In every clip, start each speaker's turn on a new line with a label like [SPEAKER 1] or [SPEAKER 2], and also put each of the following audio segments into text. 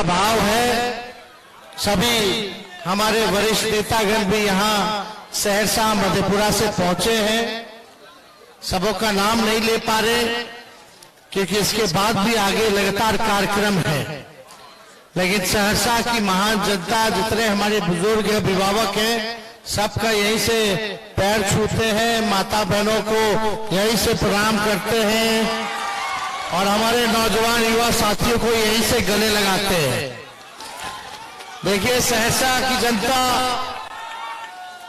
[SPEAKER 1] भाव है। सभी हमारे वरिष्ठ नेतागण भी यहाँ सहरसा मधेपुरा से पहुंचे हैं। सबों का नाम नहीं ले पा रहे क्योंकि इसके बाद भी आगे लगातार कार्यक्रम है, लेकिन सहरसा की महान जनता, जितने हमारे बुजुर्ग अभिभावक हैं, सबका यहीं से पैर छूते हैं, माता बहनों को यहीं से प्रणाम करते हैं और हमारे नौजवान युवा साथियों को यहीं से गले लगाते हैं। देखिए, सहरसा की जनता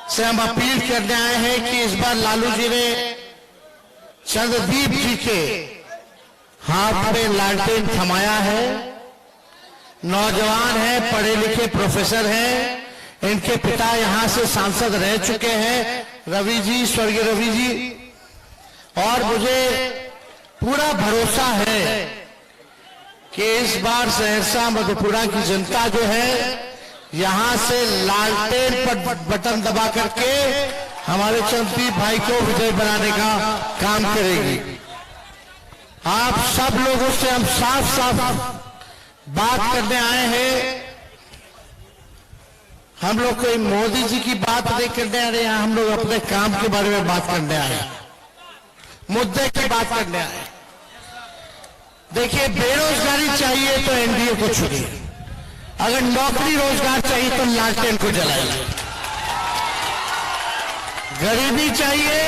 [SPEAKER 1] से हम अपील करने आए हैं कि इस बार लालू जी ने चंद्रदीप जी के हाथ में लालटेन थमाया है। नौजवान हैं, पढ़े लिखे प्रोफेसर हैं, इनके पिता यहां से सांसद रह चुके हैं, रवि जी, स्वर्गीय रवि जी, और मुझे पूरा भरोसा है कि इस बार सहरसा मधेपुरा की जनता जो है यहां से लालटेन पर बटन दबा करके हमारे चंद्रदीप भाई को विजय बनाने का काम करेगी। आप सब लोगों से हम साफ साफ बात करने आए हैं। हम लोग कोई मोदी जी की बात नहीं करने आ रहे हैं, हम लोग अपने काम के बारे में बात करने आए हैं, मुद्दे की बात करने आए। देखिए, बेरोजगारी चाहिए तो एनडीए को चुनिए, अगर नौकरी रोजगार चाहिए तो लालटेन को जलाइए। गरीबी चाहिए,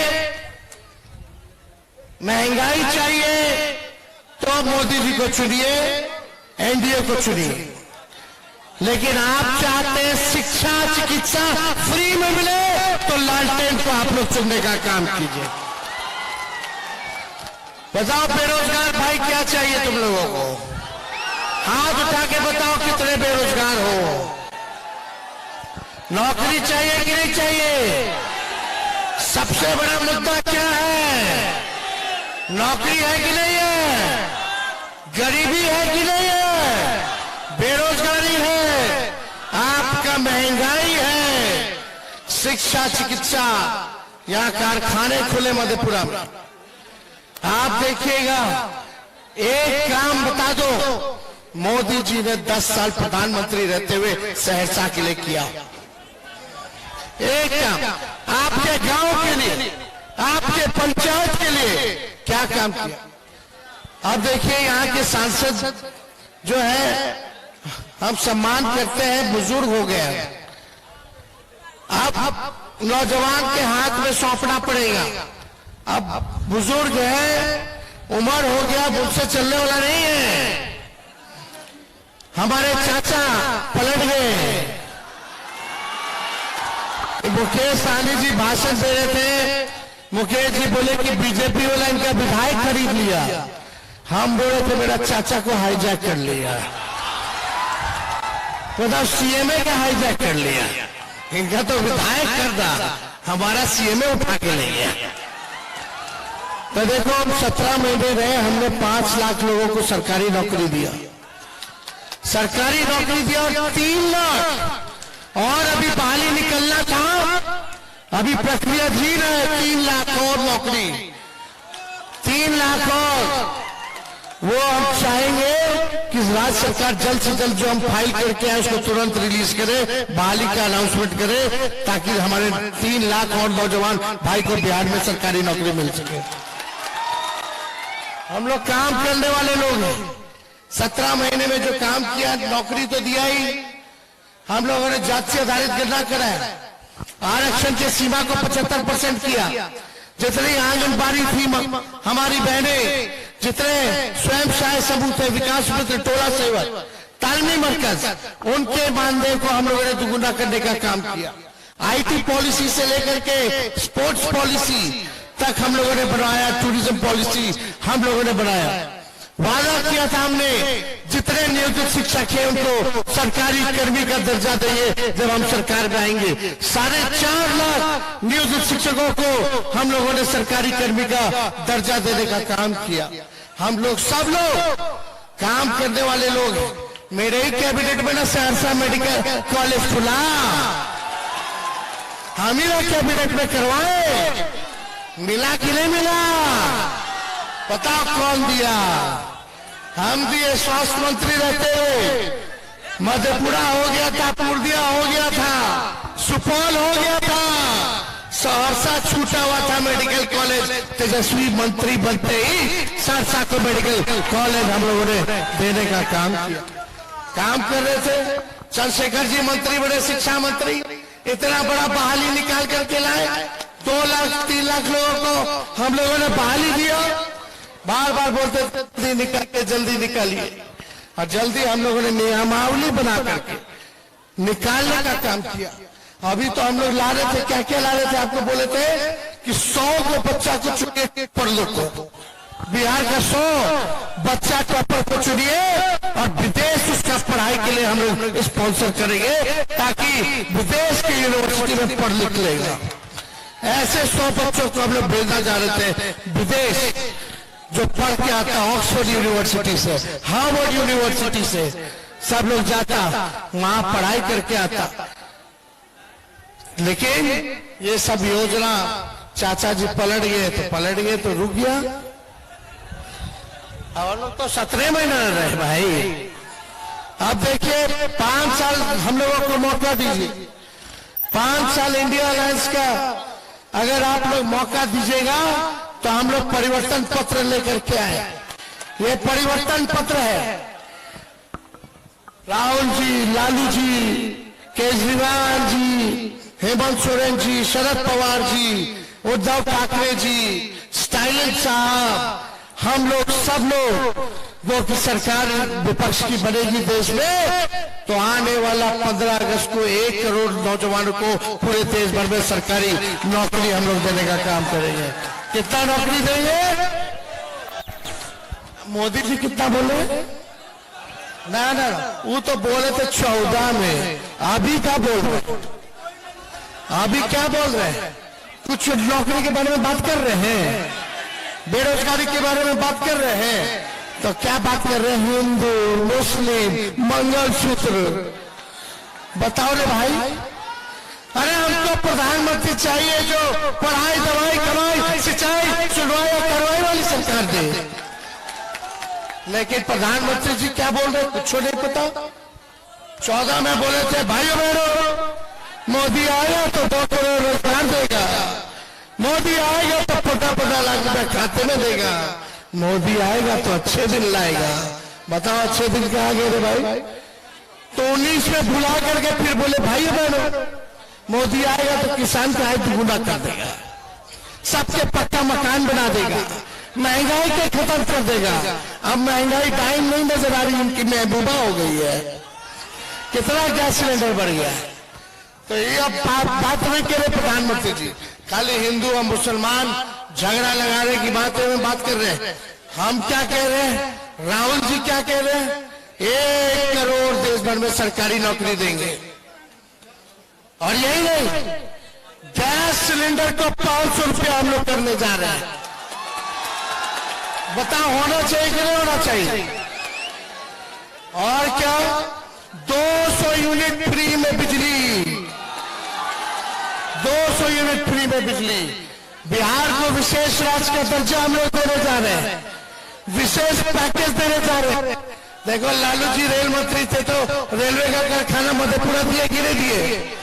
[SPEAKER 1] महंगाई चाहिए तो मोदी जी को चुनिए, एनडीए को चुनिए। लेकिन आप चाहते हैं शिक्षा चिकित्सा फ्री में मिले तो लालटेन को आप लोग चुनने का काम कीजिए। बताओ बेरोजगार भाई क्या चाहिए तुम लोगों को? हाथ उठा के बताओ कितने बेरोजगार हो। नौकरी चाहिए कि नहीं चाहिए? सबसे बड़ा मुद्दा क्या है? नौकरी है कि नहीं है? गरीबी है कि नहीं है? बेरोजगारी है, आपका महंगाई है, शिक्षा चिकित्सा, यहाँ कारखाने खुले मधेपुरा में। आप देखिएगा, एक काम बता दो मोदी जी ने 10 साल प्रधानमंत्री रहते हुए सहरसा के लिए किया। एक काम आपके गांव के लिए, आपके पंचायत के लिए क्या काम किया? अब देखिए, यहाँ के सांसद जो है हम सम्मान करते हैं, बुजुर्ग हो गए हैं, अब नौजवान के हाथ में सौंपना पड़ेगा। अब बुजुर्ग है, उम्र हो गया, मुझसे चलने वाला नहीं है। हमारे चाचा पलट गए। मुकेश सहनी जी भाषण दे रहे थे, मुकेश जी बोले कि बीजेपी वाला इनका विधायक खरीद लिया। हम बोले थे मेरा चाचा को हाईजैक कर लिया, तो सीएमए का हाईजैक कर लिया। इनका तो विधायक कर दा, हमारा सीएमए उठा के ले गया। तो देखो, हम 17 महीने रहे, हमने 5 लाख लोगों को सरकारी नौकरी दिया, सरकारी नौकरी दिया, और 3 लाख और अभी बहाली निकलना था, अभी प्रक्रिया धीर है। 3 लाख और नौकरी, 3 लाख और वो हम चाहेंगे कि राज्य सरकार जल्द से जल्द जो हम फाइल करके आए उसको तुरंत रिलीज करे, बहाली का अनाउंसमेंट करे, ताकि हमारे 3 लाख और नौजवान भाई को बिहार में सरकारी नौकरी मिल सके। हम लोग काम करने वाले लोग हैं। 17 महीने में जो काम किया, नौकरी तो दिया ही। हम लोगों ने जाति से आधारित गणना कराया, आरक्षण की सीमा को 75% किया। जितनी आंगनबाड़ी थी हमारी बहनें, जितने स्वयं सहायता समूह थे, विकास मित्र, टोला सेवक, तालमी मरकज, उनके मानदेय को हम लोगों ने दुगुना करने का काम किया। आईटी पॉलिसी से लेकर के स्पोर्ट्स पॉलिसी तक हम लोगों ने बनाया, टूरिज्म पॉलिसी हम लोगों ने बनाया। वादा किया था हमने, जितने नियोजित शिक्षक हैं उनको सरकारी कर्मी का दर्जा देंगे जब हम सरकार में आएंगे। 4.5 लाख नियोजित शिक्षकों को हम लोगों ने सरकारी कर्मी का दर्जा देने का काम किया। हम लोग सब लोग काम करने वाले लोग हैं। मेरे ही कैबिनेट में ना सहरसा मेडिकल कॉलेज खुला, हम ही लोग कैबिनेट में करवाए। मिला कि नहीं मिला? बताओ कौन दिया? हम दिए। स्वास्थ्य मंत्री रहते हुए मधेपुरा हो गया था, पूर्णिया हो गया था, सुपौल हो गया था, सहरसा छूटा हुआ था मेडिकल कॉलेज। तेजस्वी मंत्री बनते ही सहरसा को मेडिकल कॉलेज हम लोगों ने देने का काम किया। काम कर रहे थे, चंद्रशेखर जी मंत्री बड़े, शिक्षा मंत्री, इतना बड़ा बहाली निकाल करके लाए। 2 लाख 3 लाख लोगों को हम लोगों ने बहाली दिया। बार बार बोलते जल्दी निकाल के, जल्दी निकालिए, और जल्दी हम लोगों ने नियमावली बना करके निकालने का काम किया। अभी तो हम लोग ला रहे थे, क्या क्या ला रहे थे आपको बोले थे कि 100 को बच्चा को चुनिए पढ़ लो को, बिहार का 100 बच्चा टॉपर को चुनिए और विदेश उसका पढ़ाई के लिए हम लोग स्पॉन्सर करेंगे, ताकि विदेश की यूनिवर्सिटी में पढ़ लिख लेगा। ऐसे 100 बच्चों को हम लोग भेजना जा रहे थे विदेश, जो पढ़ के आता ऑक्सफोर्ड यूनिवर्सिटी से, हार्वर्ड यूनिवर्सिटी से, सब लोग जाता वहां पढ़ाई करके आता। लेकिन ये सब योजना चाचा जी पलट गए तो रुक गया। और लोग तो 17 महीने रहे भाई। अब देखिए 5 साल हम लोगों को मौका दीजिए, 5 साल इंडिया अलायंस का अगर आप लोग मौका दीजिएगा तो हम लोग परिवर्तन पत्र लेकर के आए। ये परिवर्तन पत्र है। राहुल जी, लालू जी, केजरीवाल जी, हेमंत सोरेन जी, शरद पवार जी, उद्धव ठाकरे जी, स्टालिन साहब, हम लोग सब लोग वो की सरकार विपक्ष की बनेगी देश में, तो आने वाला 15 अगस्त को 1 करोड़ नौजवानों को पूरे देश भर में सरकारी नौकरी हम लोग देने का काम करेंगे। कितना नौकरी देंगे? मोदी जी कितना बोले? ना ना, वो तो बोले थे 14 में, अभी क्या बोल रहे? अभी क्या बोल रहे हैं? कुछ नौकरी के बारे में बात कर रहे हैं, बेरोजगारी के बारे में बात कर रहे हैं, तो क्या बात कर रहे हैं? हिंदू, मुस्लिम, मंगलसूत्र, बताओ रे भाई। अरे हमको प्रधानमंत्री चाहिए जो पढ़ाई, दवाई, कमाई, सिंचाई, सुनवाई और कार्रवाई वाली सरकार दे। लेकिन प्रधानमंत्री जी क्या बोल रहे? कुछ नहीं पता। 14 में बोले थे भाइयों बहनों, मोदी आएगा तो 2 करोड़ रोजगार देगा, मोदी आएगा तो 50-50 लाख रुपए खाते में देगा, मोदी आएगा तो अच्छे दिन लाएगा। बताओ अच्छे दिन कहाँ गए रे भाई? तो 19 में भुला करके फिर बोले भाइयों बहनों, मोदी आएगा तो किसान का आय दुगुना कर देगा, सबके पक्का मकान बना देगा, महंगाई के खत्म कर देगा। अब महंगाई टाइम नहीं नजर आ रही, उनकी महबूबा हो गई है। कितना गैस सिलेंडर बढ़ गया है। तो ये अब बात नहीं कह रहे प्रधानमंत्री जी, खाली हिंदू और मुसलमान झगड़ा लगाने की बातें में बात कर रहे हैं। हम क्या कह रहे हैं? राहुल जी क्या कह रहे हैं? 1 करोड़ देश भर में सरकारी नौकरी देंगे। और यही नहीं, गैस सिलेंडर को 500 रुपया हम लोग करने जा रहे हैं। बताओ होना चाहिए कि नहीं होना चाहिए? और क्या? 200 यूनिट फ्री में बिजली, 200 यूनिट फ्री में बिजली। बिहार को विशेष राज्य का दर्जा हम लोग देने जा रहे हैं, विशेष पैकेज देने जा रहे हैं। देखो लालू जी रेल मंत्री थे तो रेलवे का कारखाना मधेपुरा दिए कि नहीं दिए?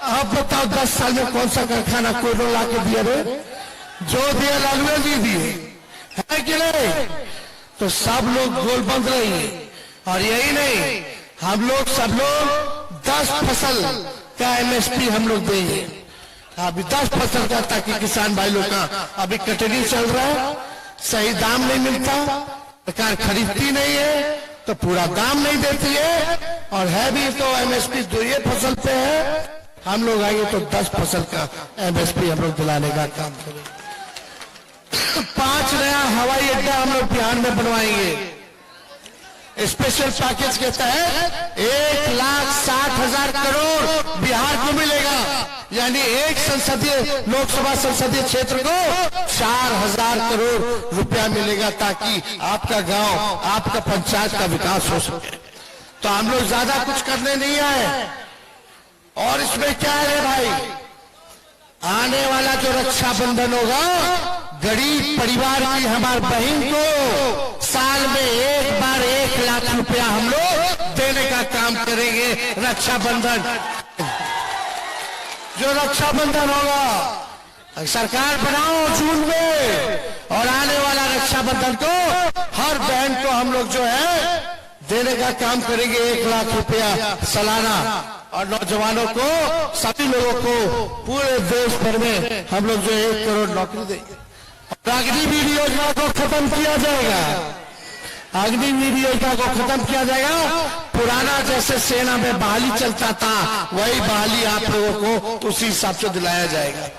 [SPEAKER 1] अब बताओ 10 साल में कौन सा कारखाना कोयला ला के दिया रे? जो दिया लालू जी दिए, है कि नहीं? तो सब लोग गोल बंद रही। और यही नहीं, हम लोग सब लोग 10 फसल का MSP हम लोग देंगे। अभी 10 फसल का, ताकि किसान भाई लोग का अभी कटनी चल रहा है, सही दाम नहीं मिलता, सरकार खरीदती नहीं है तो पूरा दाम नहीं देती है, और है भी तो MSP 2 फसल पे है। हम लोग आएंगे तो 10 फसल का MSP हम लोग दिलाने का काम करेंगे। 5 नया हवाई अड्डा हम लोग बिहार में बनवाएंगे। स्पेशल पैकेज के तहत 1,60,000 करोड़ बिहार को मिलेगा, यानी एक लोकसभा संसदीय क्षेत्र को 4,000 करोड़ रुपया मिलेगा, ताकि आपका गांव, आपका पंचायत का विकास हो सके। तो हम लोग ज्यादा कुछ करने नहीं आए। और इसमें क्या है भाई? आने वाला जो रक्षाबंधन होगा, गरीब परिवार की हमारी बहन को साल में एक बार 1 लाख रुपया हम लोग देने देने का काम करेंगे। रक्षाबंधन, जो रक्षाबंधन होगा सरकार बनाओ जून में, और आने वाला रक्षाबंधन को हर बहन को हम लोग जो है देने का काम करेंगे। 1 लाख रुपया सालाना, और नौजवानों को, सभी लोगों को पूरे देश भर में हम लोग जो 1 करोड़ नौकरी देंगे। अग्निवीर योजना को खत्म किया जाएगा, अग्निवीर योजना को खत्म किया जाएगा। पुराना जैसे सेना में बहाली चलता था, वही बहाली आप लोगों को उसी हिसाब से दिलाया जाएगा।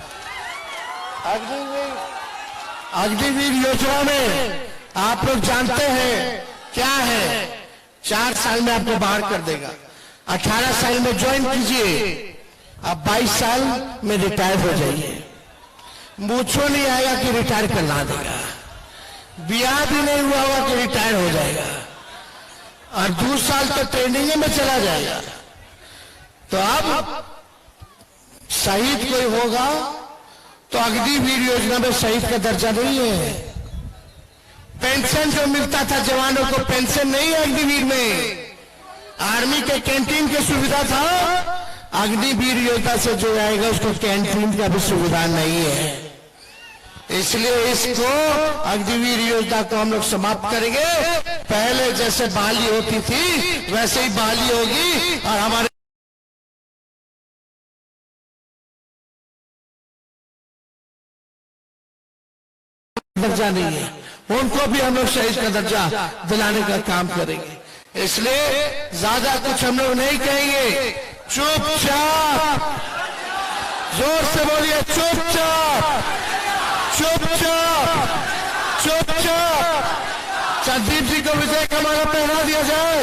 [SPEAKER 1] अग्निवीर योजना में आप लोग जानते हैं क्या है, 4 साल में आपको बाहर कर देगा। 18 साल में ज्वाइन कीजिए, अब 22 साल में रिटायर हो जाइए। मूछो नहीं आएगा कि रिटायर करना देगा, ब्याह भी नहीं हुआ होगा कि रिटायर हो जाएगा, और 2 साल तो ट्रेनिंग में चला जाएगा। तो अब शहीद कोई होगा तो अग्निवीर योजना में शहीद का दर्जा नहीं है। पेंशन जो मिलता था जवानों को, पेंशन नहीं है अग्निवीर में। आर्मी के कैंटीन की सुविधा था, अग्निवीर योजना से जो आएगा उसको कैंटीन का भी सुविधा नहीं है। इसलिए इसको अग्निवीर योजना को हम लोग समाप्त करेंगे। पहले जैसे बहाली होती थी वैसे ही बहाली होगी, और हमारे दर्जा नहीं है, उनको भी हम लोग शहीद का दर्जा दिलाने का काम करेंगे। इसलिए ज्यादा कुछ हम लोग नहीं कहेंगे, चुपचाप, जोर से बोलिए, चुपचाप चुपचाप चुपचाप। संदीप जी को विजय का माला पहना दिया जाए,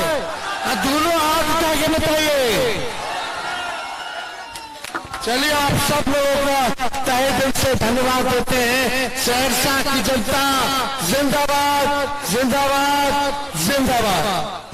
[SPEAKER 1] और दोनों हाथ उठा के बताइए। चलिए, आप सब लोगों का तहे दिल से धन्यवाद देते हैं। सहरसा की जनता जिंदाबाद, जिंदाबाद, जिंदाबाद।